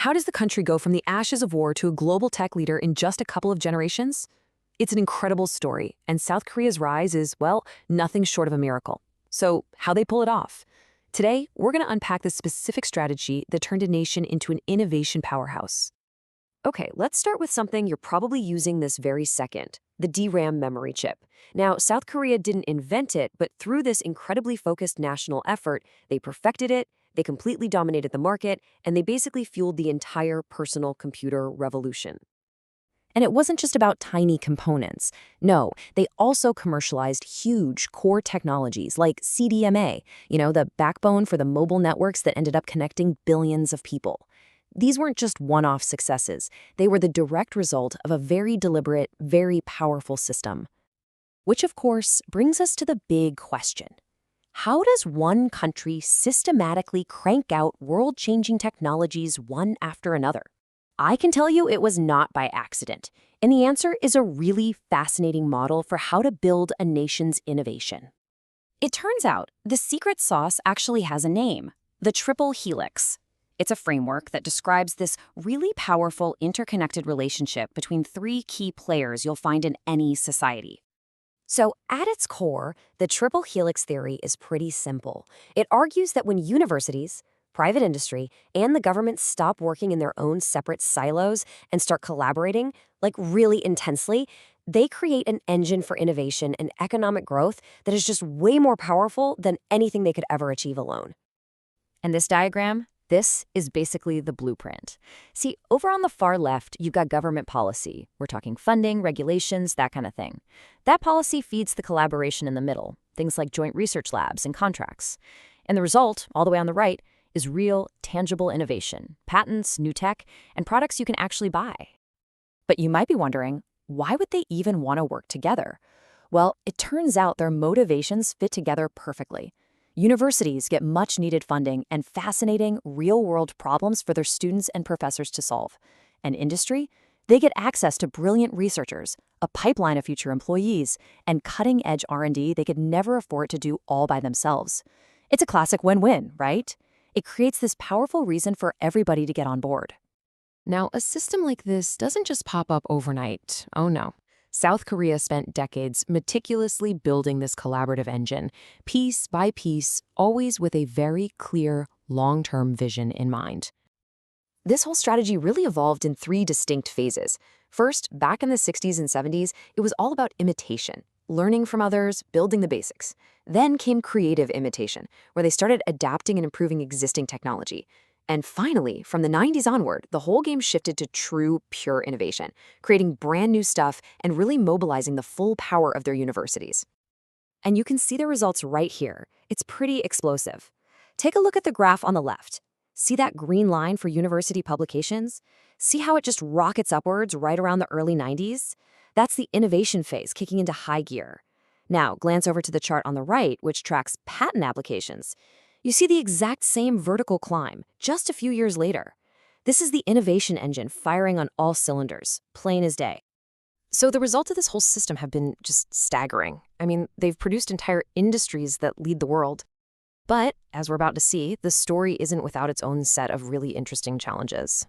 How does the country go from the ashes of war to a global tech leader in just a couple of generations? It's an incredible story, and South Korea's rise is, well, nothing short of a miracle. So, how they pull it off? Today, we're going to unpack the specific strategy that turned a nation into an innovation powerhouse. Okay, let's start with something you're probably using this very second, the DRAM memory chip. Now, South Korea didn't invent it, but through this incredibly focused national effort, they perfected it, they completely dominated the market, and they basically fueled the entire personal computer revolution. And it wasn't just about tiny components. No, they also commercialized huge core technologies like CDMA, the backbone for the mobile networks that ended up connecting billions of people. These weren't just one-off successes. They were the direct result of a very deliberate, very powerful system. Which, of course, brings us to the big question. How does one country systematically crank out world-changing technologies one after another? I can tell you it was not by accident, and the answer is a really fascinating model for how to build a nation's innovation. It turns out the secret sauce actually has a name, the triple helix. It's a framework that describes this really powerful interconnected relationship between three key players you'll find in any society. So at its core, the triple helix theory is pretty simple. It argues that when universities, private industry, and the government stop working in their own separate silos and start collaborating, like really intensely, they create an engine for innovation and economic growth that is just way more powerful than anything they could ever achieve alone. And this diagram? This is basically the blueprint. See, over on the far left, you've got government policy. We're talking funding, regulations, that kind of thing. That policy feeds the collaboration in the middle, things like joint research labs and contracts. And the result, all the way on the right, is real, tangible innovation, patents, new tech, and products you can actually buy. But you might be wondering, why would they even want to work together? Well, it turns out their motivations fit together perfectly. Universities get much-needed funding and fascinating, real-world problems for their students and professors to solve. And industry? They get access to brilliant researchers, a pipeline of future employees, and cutting-edge R&D they could never afford to do all by themselves. It's a classic win-win, right? It creates this powerful reason for everybody to get on board. Now, a system like this doesn't just pop up overnight. Oh no. South Korea spent decades meticulously building this collaborative engine, piece by piece, always with a very clear, long-term vision in mind. This whole strategy really evolved in three distinct phases. First, back in the 60s and 70s, it was all about imitation, learning from others, building the basics. Then came creative imitation, where they started adapting and improving existing technology. And finally, from the 90s onward, the whole game shifted to true, pure innovation, creating brand new stuff and really mobilizing the full power of their universities. And you can see the results right here. It's pretty explosive. Take a look at the graph on the left. See that green line for university publications? See how it just rockets upwards right around the early 90s? That's the innovation phase kicking into high gear. Now, glance over to the chart on the right, which tracks patent applications. You see the exact same vertical climb, just a few years later. This is the innovation engine firing on all cylinders, plain as day. So the results of this whole system have been just staggering. I mean, they've produced entire industries that lead the world. But, as we're about to see, the story isn't without its own set of really interesting challenges.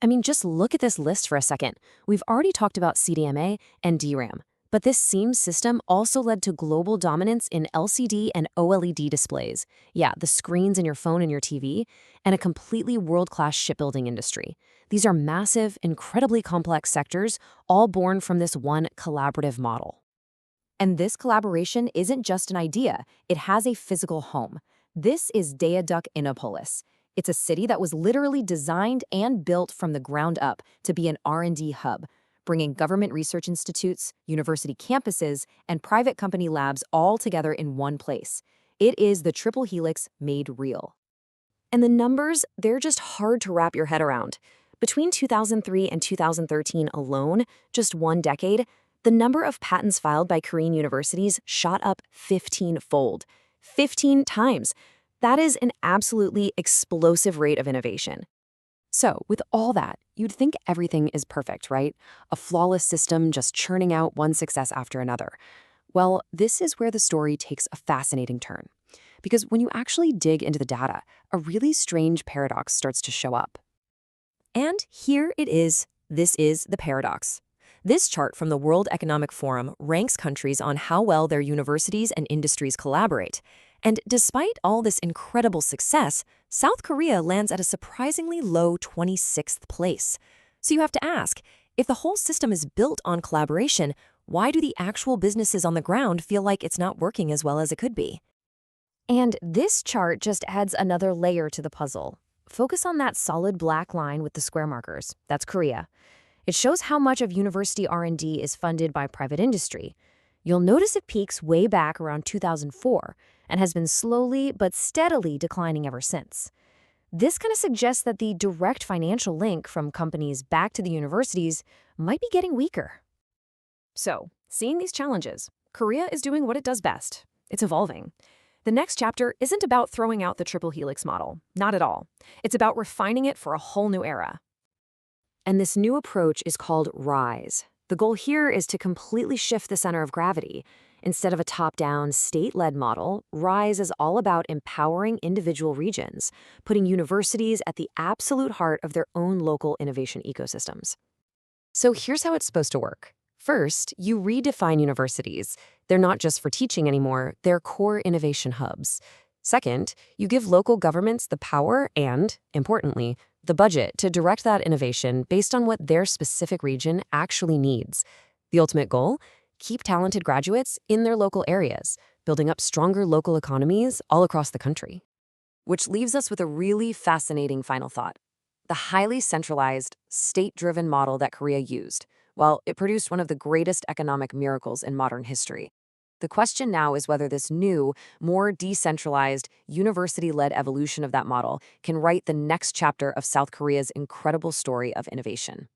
I mean, just look at this list for a second. We've already talked about CDMA and DRAM. But this same system also led to global dominance in LCD and OLED displays. Yeah, the screens in your phone and your TV, and a completely world-class shipbuilding industry. These are massive, incredibly complex sectors, all born from this one collaborative model. And this collaboration isn't just an idea, it has a physical home. This is Daedeok Innopolis. It's a city that was literally designed and built from the ground up to be an R&D hub, bringing government research institutes, university campuses, and private company labs all together in one place. It is the triple helix made real. And the numbers, they're just hard to wrap your head around. Between 2003 and 2013 alone, just one decade, the number of patents filed by Korean universities shot up 15-fold. 15 times. That is an absolutely explosive rate of innovation. So, with all that, you'd think everything is perfect, right? A flawless system just churning out one success after another. Well, this is where the story takes a fascinating turn. Because when you actually dig into the data, a really strange paradox starts to show up. And here it is. This is the paradox. This chart from the World Economic Forum ranks countries on how well their universities and industries collaborate. And despite all this incredible success, South Korea lands at a surprisingly low 26th place. So you have to ask, if the whole system is built on collaboration, why do the actual businesses on the ground feel like it's not working as well as it could be? And this chart just adds another layer to the puzzle. Focus on that solid black line with the square markers. That's Korea. It shows how much of university R&D is funded by private industry. You'll notice it peaks way back around 2004 and has been slowly but steadily declining ever since. This kind of suggests that the direct financial link from companies back to the universities might be getting weaker. So, seeing these challenges, Korea is doing what it does best. It's evolving. The next chapter isn't about throwing out the triple helix model. Not at all. It's about refining it for a whole new era. And this new approach is called RISE. The goal here is to completely shift the center of gravity. Instead of a top-down, state-led model, RISE is all about empowering individual regions, putting universities at the absolute heart of their own local innovation ecosystems. So here's how it's supposed to work. First, you redefine universities. They're not just for teaching anymore, they're core innovation hubs. Second, you give local governments the power and, importantly, the budget to direct that innovation based on what their specific region actually needs. The ultimate goal? Keep talented graduates in their local areas, building up stronger local economies all across the country. Which leaves us with a really fascinating final thought. The highly centralized, state-driven model that Korea used, well, it produced one of the greatest economic miracles in modern history. The question now is whether this new, more decentralized, university-led evolution of that model can write the next chapter of South Korea's incredible story of innovation.